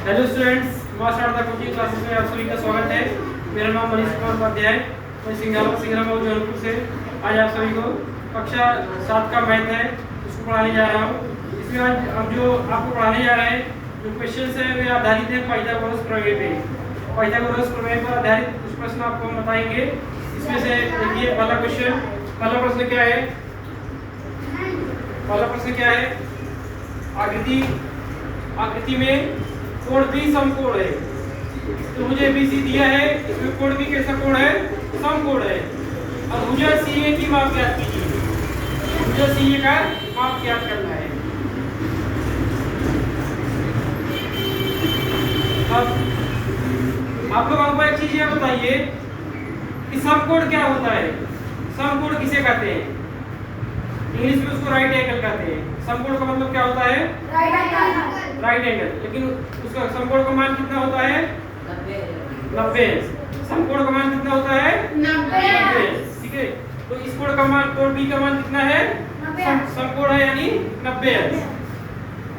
Hello students, martial art coaching classes में आप सभी का स्वागत है। मेरा नाम मनीष कुमार उपाध्याय, मैं सिंघामा जौनपुर से आज आप सभी को कक्षा 7 का मैथ है उसको पढ़ाने जा रहा हूँ। इसमें आज हम जो आपको पढ़ाने जा रहे हैं जो क्वेश्चन है वे आधारित है पाइथागोरस प्रमेय पे। पाइथागोरस प्रमेय पर आधारित कुछ प्रश्न आपको हम बताएंगे। इसमें से देखिए पहला प्रश्न क्या है। पहला प्रश्न क्या है, आकृति में कोण भी समकोण है। तो मुझे बीसी दिया है, इसमें कोण भी कैसा कोण है, समकोण है। अब मुझे सीए की माप ज्ञात कीजिए। मुझे सीए का माप ज्ञात करना है। अब आप लोग हमको एक चीज ये बताइए कि समकोण क्या होता है। समकोण किसे कहते हैं? इंग्लिश में उसको राइट एंगल कहते हैं। समकोण का मतलब क्या होता है? Right angle. लेकिन उसका समकोण का मान कितना होता है? 90। समकोण का मान कितना होता है? 90। ठीक है, तो इस कोण का मान, कोण बी का मान कितना है? समकोण है यानी 90 है।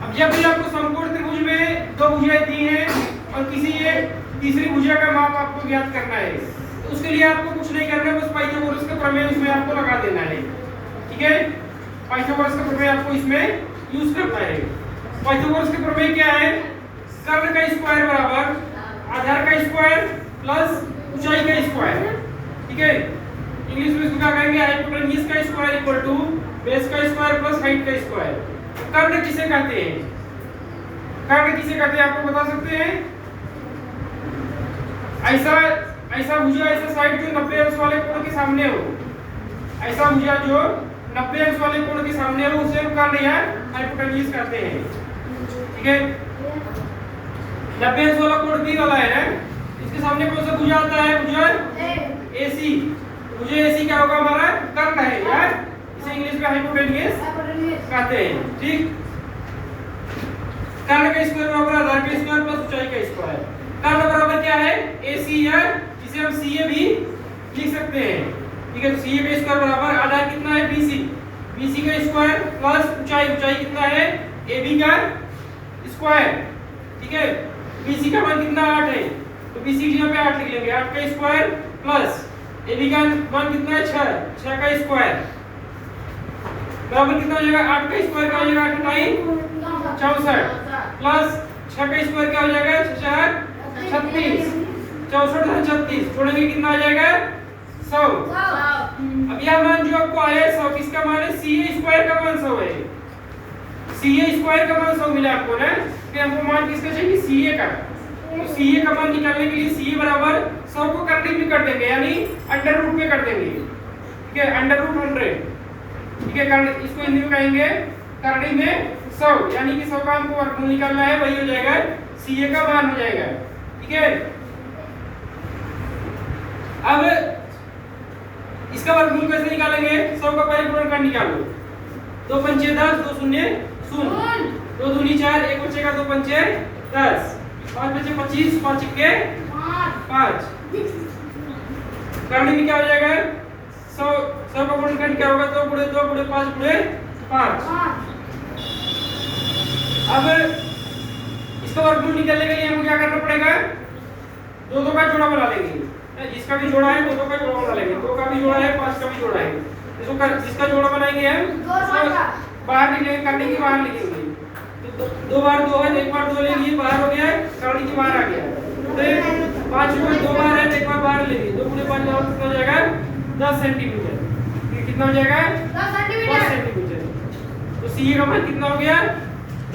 अब जब भी आपको समकोण त्रिभुज में दो भुजाएं दी हैं और किसी एक तीसरी भुजा का माप आपको ज्ञात करना है, तो उसके लिए आपको कुछ नहीं करना है, बस पाइथागोरस का प्रमेय उसमें आपको लगा देना है। ठीक है, पाइथागोरस का प्रमेय आपको इसमें यूज करना है। पाइथागोरस का प्रमेय क्या है? कर्ण का स्क्वायर बराबर आधार का स्क्वायर प्लस ऊंचाई का स्क्वायर। ठीक है, इंग्लिश में इसको क्या कहेंगे? हाइपोटेन्यूज का स्क्वायर इक्वल टू बेस का स्क्वायर प्लस हाइट का स्क्वायर। कर्ण किसे कहते हैं? कर्ण किसे कहते हैं आपको बता सकते हैं? ऐसा भुजा, ऐसा साइड जो 90 अंश वाले कोण के सामने हो, ऐसा भुजा जो 90 अंश वाले कोण के सामने हो उसे हम कर्ण या हाइपोटेन्यूज कहते हैं। ठीक है, 90 अंश वाला कोण बी वाला है ना, इसके सामने कौन सा भुजा आता है? भुजा AC। भुजा AC क्या होगा? हमारा कर्ण है यार, इसे इंग्लिश में हाइपोटेन्यूज कहते हैं। ठीक, कर्ण का स्क्वायर बराबर आधार का स्क्वायर प्लस ऊंचाई का स्क्वायर। कर्ण बराबर क्या है? AC या जिसे हम CA भी लिख सकते हैं। ठीक है, तो CA का स्क्वायर बराबर आधार कितना है? BC का स्क्वायर प्लस ऊंचाई कितना है? AB का स्क्वायर। ठीक है, BC का मान कितना? 8 है, तो BC की जगह पे 8 लिख लेंगे। 8 का स्क्वायर प्लस AB का मान कितना है? 6 का स्क्वायर बराबर कितना हो जाएगा? 8 का स्क्वायर क्या हो जाएगा? 8 9 64 प्लस 6 का स्क्वायर क्या हो जाएगा? 6 36 64 36 जोड़ेंगे कितना आ जाएगा? 100। अब यह मान जो आपको आया 100, किसका मान है? CA स्क्वायर का मान 100 है। CA स्क्वायर का मान 100 मिला आपको ना, फिर हमको मान किसका चाहिए? CA का। तो CA का मान निकालने के लिए CA बराबर 100 को करने में कर देंगे, यानी अंडर रूट में कर देंगे। ठीक है, अंडर रूट 100। ठीक है, कारण इसको हिंदी में कहेंगे करनी में 100, यानी कि 100 का हमको वर्गमूल निकालना है, वही हो जाएगा CA का मान हो जाएगा। ठीक है, अब इसका वर्गमूल कैसे निकालेंगे? 100 का पहले गुणनखंड निकालो। 2 पंचे 10, 2 शून्य 0, 2 दूनी 4, 1 बचेगा, 2 पंचे 10, 5 बचे 25, 5 के 5। करने में क्या हो जाएगा? 100 का गुणनखंड क्या होगा? 2 गुणे 2 गुणे 5 गुणे 5। अब इसका वर्गमूल निकालने के लिए हमको क्या करना पड़ेगा? 2 का जोड़ा बना लेंगे। जिसका भी जोड़ा है 2 का जोड़ा बना लेंगे। 2 का भी जोड़ा है, 5 का भी जोड़ा है। इसको जिसका जोड़ा बनाएंगे हम बाहर लिखेंगे, करने के बाहर लिखेंगे। तो 2 बार 2 है, 1 बार 2 लेंगे, बाहर हो गया, करने के बाहर आ गया। तो 5 में 2 बार है, 1 बार बाहर लेंगे। 2 गुणे 5 कितना हो जाएगा? 10 सेंटीमीटर। ये कितना हो जाएगा? 10 सेंटीमीटर। तो CA का मान कितना हो गया?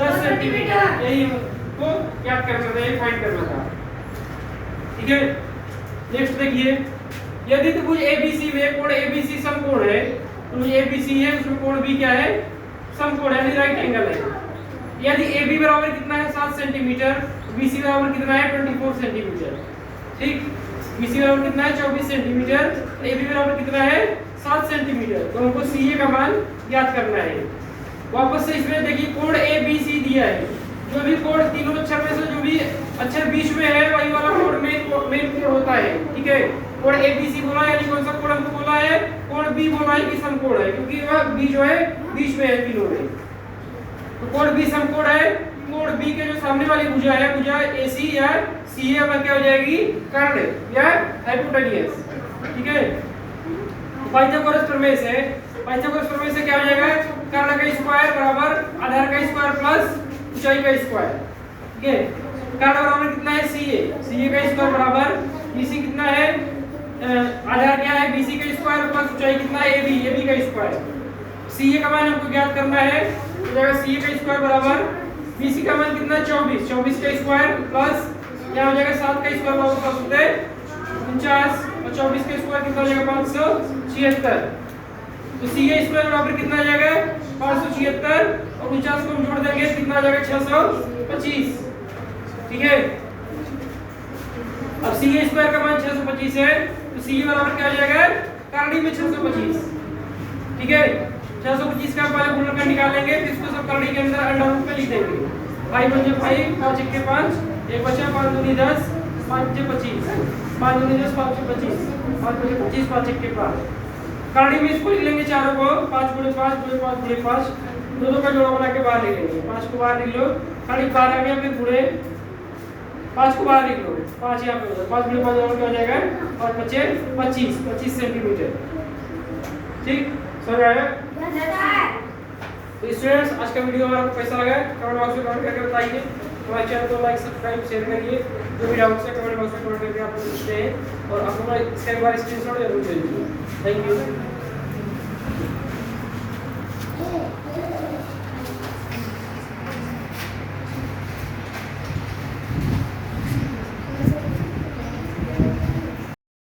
10 सेंटीमीटर। यही हमको याद करना था, यही फाइंड करना था। ठीक है, नेक्स्ट देखिए, यदि त्रिभुज ABC में कोण ABC समकोण है, तो ABC है उसमें कोण B क्या है? समकोण है, राइट एंगल है। यदि AB बराबर कितना है? 7 सेंटीमीटर, BC बराबर कितना है? 24 सेंटीमीटर। ठीक, BC बराबर कितना है? 24 सेंटीमीटर, AB बराबर कितना है? 7 सेंटीमीटर। तो हमको CA का मान ज्ञात करना है। वापस से इसमें देखिए कोण ABC दिया है, जो भी कोण तीनों अक्षर में से जो भी अक्षर बीच में है वही वाला कोण मेन कोण होता है। ठीक है, कोण ABC बोला है, यानी कौन सा कोण हमको बोला है? कोण B बोला है कि समकोण है, क्योंकि वह B जो है बीच में है तीनों में। तो कोण B समकोण है, कोण बी के जो सामने वाली भुजा है, भुजा AC या CA में क्या हो जाएगी, कर्ण या हाइपोटेनियस। ठीक है, पाइथागोरस प्रमेय से, पाइथागोरस प्रमेय से क्या हो जाएगा, कर्ण का स्क्वायर बराबर आधार का स्क्वायर प्लस ऊंचाई का स्क्वायर। ठीक है, कर्ण बराबर कितना है, CA, CA का स्क्वायर बराबर BC कितना है, आधार क्या है BC का स्क्वायर प्लस ऊंचाई कितना है AB, AB का स्क्वायर। CA का मान हमको ज्ञात करना है, तो जाएगा CA का स्क्वायर बराबर BC का मान कितना, 24, 24 का स्क्वायर प्लस यहाँ हो जाएगा 7 का स्क्वायर बराबर 49 और 24 का स्क्वायर कितना हो जाएगा 576। तो CA स्क्वायर बराबर कितना आ जाएगा 576 और 49 को हम जोड़ देंगे कितना आ जाएगा 625। ठीक है, अब CA स्क्वायर का मान 625 है, तो CA बराबर क्या आ जाएगा, करड़ी में 625। ठीक है, 625 का पहले गुणनखंड निकालेंगे, फिर इसको सब करड़ी के अंदर अंडर रूट में लिख देंगे। 5 × 5 5 × 5 1 बचा, 5 × 2 10 5 × 25 5 × 2 10 5 × 25 5 × 25 5 × 5। करड़ी में इसको लिख लेंगे चारों को, 5 × 5 × 5 × 5 दोनों का जोड़ा बना के बाहर लिख लेंगे। 5 को बाहर लिख लो, करड़ी बाहर आ गया, फिर गुणे 5 को बाहर लिख लो, 5 यहाँ पे हो जाएगा, 5 × 5 और क्या हो जाएगा 5 × 25 25 सेंटीमीटर। ठीक, समझ आया? तो स्टूडेंट्स, आज का वीडियो हमारा कैसा लगा कमेंट बॉक्स में कमेंट करके बताइए। हमारे चैनल को लाइक सब्सक्राइब शेयर करिए, जो भी डाउट्स है कमेंट बॉक्स में कमेंट करके आप पूछते हैं, और आप हमारे इसके बारे में स्क्रीनशॉट जरूर भेजिए। Thank you.